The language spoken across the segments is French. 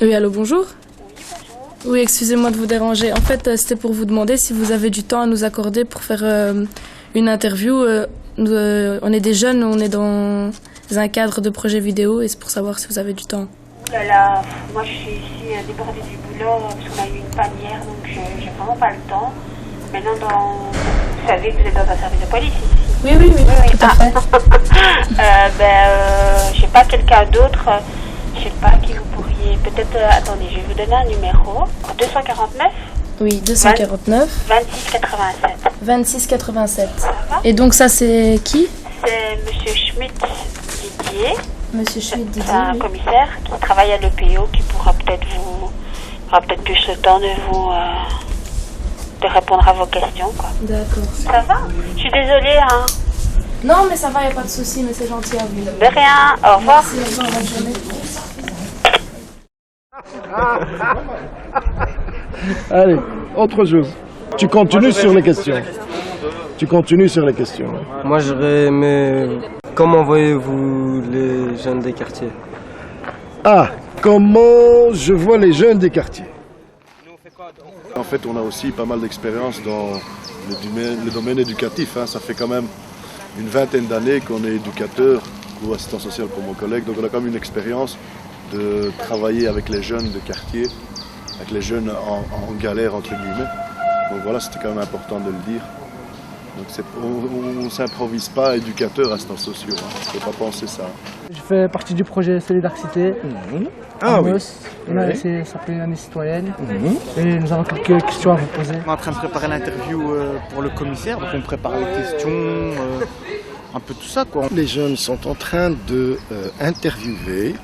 Oui, allô, bonjour. Oui, excusez-moi de vous déranger. En fait, c'était pour vous demander si vous avez du temps à nous accorder pour faire une interview. On est des jeunes, on est dans un cadre de projet vidéo et c'est pour savoir si vous avez du temps. Oh là là, moi je suis ici débordée du boulot parce qu'on a eu une panne hier, donc j'ai vraiment pas le temps. Maintenant, vous savez que vous êtes dans un service de police ici. Oui, tout à fait. Je sais pas, quelqu'un d'autre, je sais pas qui vous pourriez, peut-être, attendez, je vais vous donner un numéro, 249. Oui, 249. 2687. 2687. Ça va? Et donc ça c'est qui? C'est Monsieur Schmitt Didier. Monsieur Schmitt Didier. C'est un commissaire qui travaille à l'EPO qui pourra peut-être plus le temps de répondre à vos questions, quoi. D'accord. Ça va? Je suis désolée, hein. Non, mais ça va, il n'y a pas de souci, mais c'est gentil à vous. De rien, au revoir. Merci, au revoir, bonne journée. Allez, autre chose. Tu continues sur les questions. Tu continues sur les questions. Moi, j'aurais aimé... Comment voyez-vous les jeunes des quartiers? Ah, comment je vois les jeunes des quartiers? En fait, on a aussi pas mal d'expérience dans le domaine éducatif. Hein. Ça fait quand même une vingtaine d'années qu'on est éducateur ou assistant social pour mon collègue. Donc on a quand même une expérience de travailler avec les jeunes de quartier, avec les jeunes en galère, entre guillemets. Donc voilà, c'était quand même important de le dire. Donc on ne s'improvise pas éducateur, assistant social. Hein. Il ne faut pas penser ça. Je fais partie du projet Solidarité. Ah oui. On a essayé de s'appeler l'année citoyenne. Et nous avons quelques questions à vous poser. On est en train de préparer l'interview pour le commissaire, donc on prépare les questions, un peu tout ça, quoi. Les jeunes sont en train de interviewer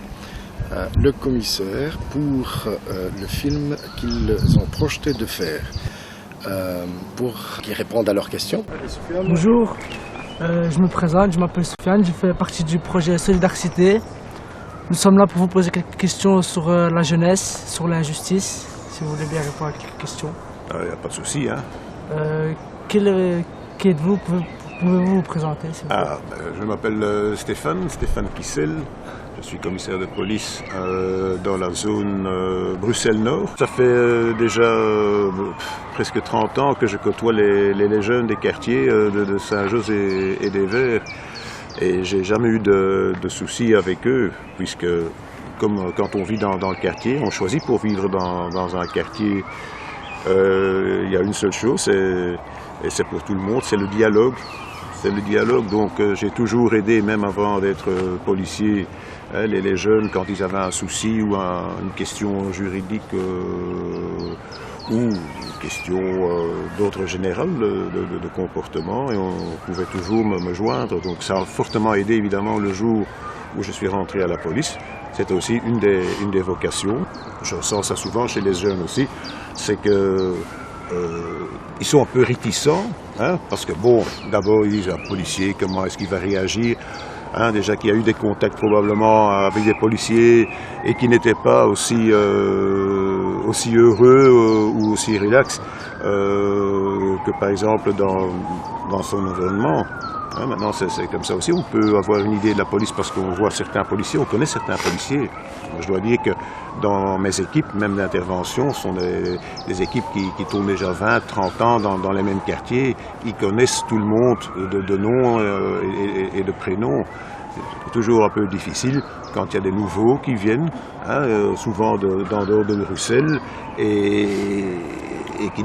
le commissaire pour le film qu'ils ont projeté de faire. Pour qu'ils répondent à leurs questions. Bonjour, je me présente, je m'appelle Soufiane, je fais partie du projet Solidarité. Nous sommes là pour vous poser quelques questions sur la jeunesse, sur l'injustice, si vous voulez bien répondre à quelques questions. Il n'y a pas de souci. Hein. Qui êtes-vous? Pouvez-vous vous présenter? Je m'appelle Stéphane Kissel. Je suis commissaire de police dans la zone Bruxelles-Nord. Ça fait déjà presque 30 ans que je côtoie les jeunes des quartiers de Saint-José et des Verts. Et j'ai jamais eu de soucis avec eux, puisque comme quand on vit dans le quartier, on choisit pour vivre dans un quartier. Il y a une seule chose, et c'est pour tout le monde, c'est le dialogue. C'est le dialogue, donc j'ai toujours aidé, même avant d'être policier, les jeunes quand ils avaient un souci ou une question juridique ou une question d'ordre général de comportement, et on pouvait toujours me joindre. Donc ça a fortement aidé évidemment le jour où je suis rentré à la police. C'était aussi une des vocations. Je ressens ça souvent chez les jeunes aussi, c'est que ils sont un peu réticents, hein, parce que bon, d'abord ils disent un policier, comment est-ce qu'il va réagir, hein, déjà qu'il y a eu des contacts probablement avec des policiers et qui n'étaient pas aussi heureux ou aussi relax que par exemple dans son environnement. Hein, maintenant c'est comme ça aussi, on peut avoir une idée de la police parce qu'on voit certains policiers, on connaît certains policiers. Je dois dire que dans mes équipes, même d'intervention, ce sont des équipes qui tournent déjà 20, 30 ans dans les mêmes quartiers. Ils connaissent tout le monde de nom et de prénom. C'est toujours un peu difficile quand il y a des nouveaux qui viennent, hein, souvent d'en dehors de Bruxelles, et qui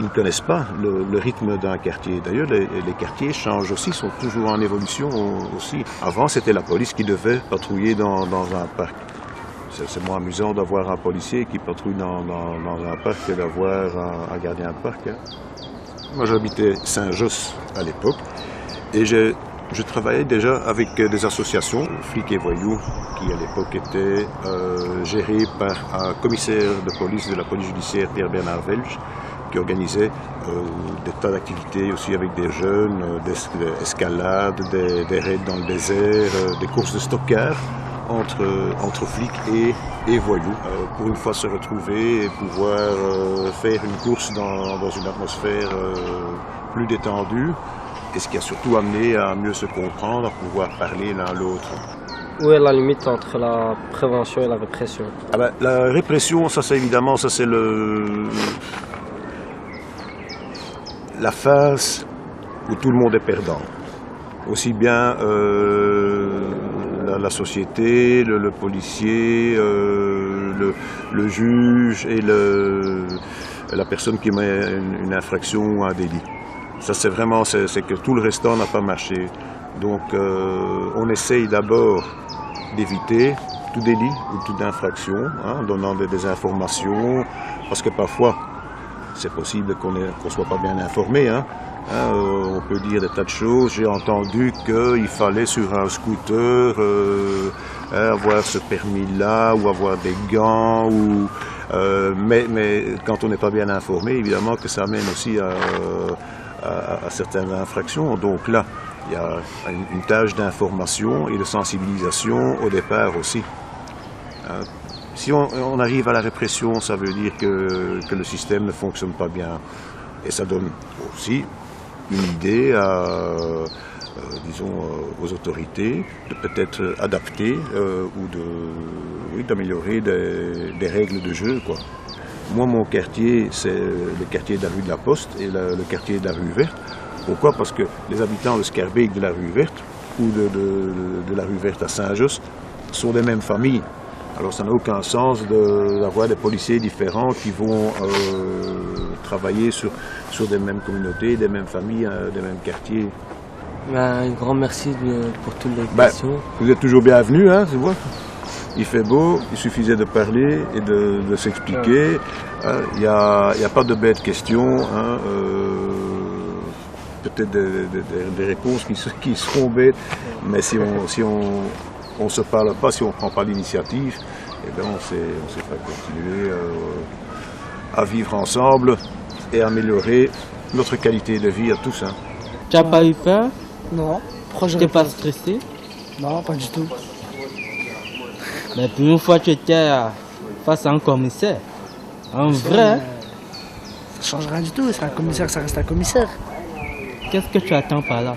ne connaissent pas le rythme d'un quartier. D'ailleurs, les quartiers changent aussi, sont toujours en évolution aussi. Avant, c'était la police qui devait patrouiller dans un parc. C'est moins amusant d'avoir un policier qui patrouille dans un parc que d'avoir un gardien de parc. Hein. Moi, j'habitais Saint-Josse à l'époque et je travaillais déjà avec des associations, Flics et Voyous, qui à l'époque étaient gérées par un commissaire de police de la police judiciaire, Pierre-Bernard Velge, qui organisait des tas d'activités aussi avec des jeunes, des escalades, des raids dans le désert, des courses de stockard entre flics et voyous, pour une fois se retrouver et pouvoir faire une course dans une atmosphère plus détendue et ce qui a surtout amené à mieux se comprendre, à pouvoir parler l'un à l'autre. Où est la limite entre la prévention et la répression? Ah ben, la répression, ça c'est évidemment, ça c'est la phase où tout le monde est perdant. Aussi bien la société, le policier, le juge et la personne qui met une infraction ou un délit. Ça c'est vraiment, c'est que tout le restant n'a pas marché. Donc on essaye d'abord d'éviter tout délit ou toute infraction, en donnant des informations, parce que parfois c'est possible qu'on ne soit pas bien informé. On peut dire des tas de choses. J'ai entendu qu'il fallait sur un scooter avoir ce permis-là ou avoir des gants. Mais quand on n'est pas bien informé, évidemment que ça amène aussi à certaines infractions. Donc là, il y a une tâche d'information et de sensibilisation au départ aussi. Si on arrive à la répression, ça veut dire que le système ne fonctionne pas bien. Et ça donne aussi une idée disons, aux autorités de peut-être adapter ou d'améliorer des règles de jeu, quoi. Moi, mon quartier, c'est le quartier de la rue de la Poste et le quartier de la rue Verte. Pourquoi? Parce que les habitants de Schaerbeek de la rue Verte ou de la rue Verte à Saint-Josse sont des mêmes familles. Alors ça n'a aucun sens d'avoir des policiers différents qui vont travailler sur des mêmes communautés, des mêmes familles, des mêmes quartiers. Un grand merci pour toutes les questions. Vous êtes toujours bienvenus, tu vois. Il fait beau, il suffisait de parler et de s'expliquer. Il n'y a pas de bêtes questions. Peut-être des réponses qui seront bêtes, mais si on ne se parle pas, si on ne prend pas l'initiative, eh bien on ne sait pas continuer à vivre ensemble et améliorer notre qualité de vie à tous. Tu n'as pas eu peur? Non. Tu n'es pas stressé? Non, pas du tout. Mais pour une fois, tu étais face à un commissaire. Un vrai. Ça ne change rien du tout. C'est un commissaire, ça reste un commissaire. Qu'est-ce que tu attends par là?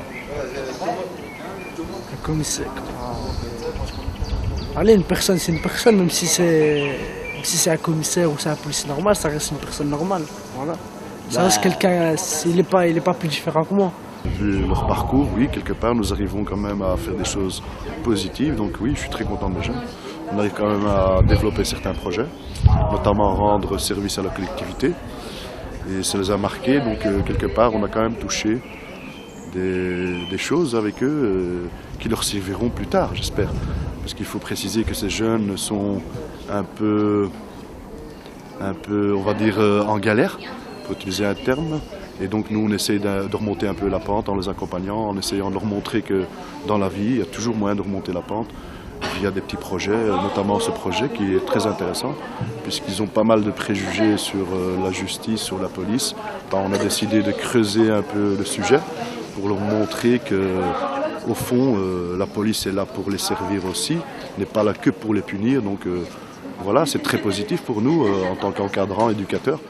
Un commissaire. Allez, une personne, c'est une personne, même si c'est un commissaire ou c'est un policier normal, ça reste une personne normale. Voilà. Ça reste quelqu'un, il n'est pas plus différent que moi. Vu leur parcours, oui, quelque part, nous arrivons quand même à faire des choses positives. Donc oui, je suis très content déjà. On arrive quand même à développer certains projets, notamment rendre service à la collectivité. Et ça les a marqués, donc quelque part, on a quand même touché des choses avec eux qui leur serviront plus tard, j'espère. Parce qu'il faut préciser que ces jeunes sont un peu on va dire, en galère, pour utiliser un terme. Et donc nous, on essaie de remonter un peu la pente en les accompagnant, en essayant de leur montrer que dans la vie, il y a toujours moyen de remonter la pente via des petits projets, notamment ce projet qui est très intéressant, puisqu'ils ont pas mal de préjugés sur la justice, sur la police. Alors, on a décidé de creuser un peu le sujet pour leur montrer que, au fond, la police est là pour les servir aussi, n'est pas là que pour les punir. Donc voilà, c'est très positif pour nous en tant qu'encadrants, éducateurs.